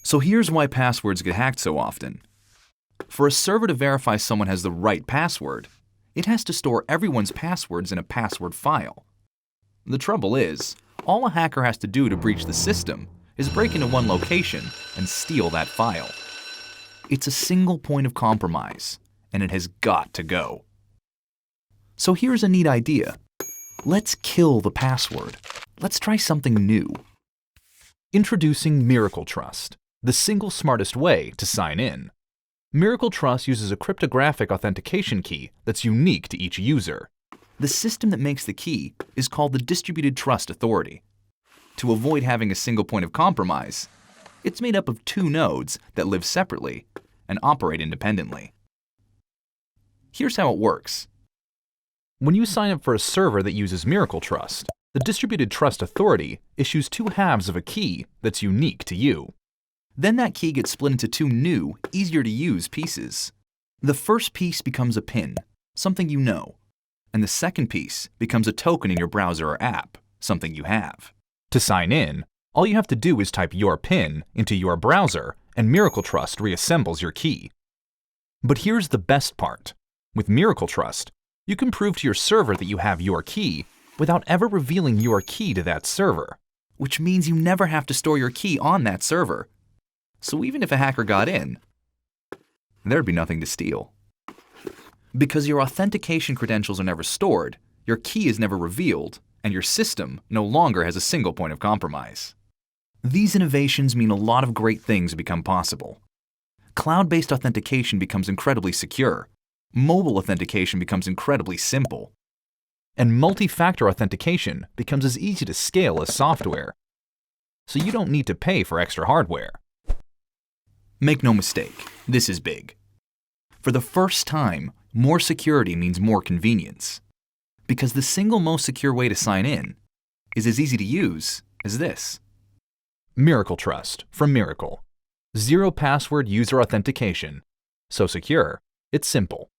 So here's why passwords get hacked so often. For a server to verify someone has the right password, it has to store everyone's passwords in a password file. The trouble is, all a hacker has to do to breach the system is break into one location and steal that file. It's a single point of compromise, and it has got to go. So here's a neat idea. Let's kill the password. Let's try something new. Introducing MIRACL Trust, the single smartest way to sign in. MIRACL Trust uses a cryptographic authentication key that's unique to each user. The system that makes the key is called the Distributed Trust Authority. To avoid having a single point of compromise, it's made up of two nodes that live separately and operate independently. Here's how it works. When you sign up for a server that uses MIRACL Trust, the Distributed Trust Authority issues two halves of a key that's unique to you. Then that key gets split into two new, easier-to-use pieces. The first piece becomes a PIN, something you know, and the second piece becomes a token in your browser or app, something you have. To sign in, all you have to do is type your PIN into your browser, and MIRACL Trust reassembles your key. But here's the best part. With MIRACL Trust, you can prove to your server that you have your key without ever revealing your key to that server, which means you never have to store your key on that server. So even if a hacker got in, there'd be nothing to steal. Because your authentication credentials are never stored, your key is never revealed, and your system no longer has a single point of compromise. These innovations mean a lot of great things become possible. Cloud-based authentication becomes incredibly secure. Mobile authentication becomes incredibly simple. And multi-factor authentication becomes as easy to scale as software. So you don't need to pay for extra hardware. Make no mistake, this is big. For the first time, more security means more convenience. Because the single most secure way to sign in is as easy to use as this. MIRACL Trust from MIRACL. Zero password user authentication. So secure, it's simple.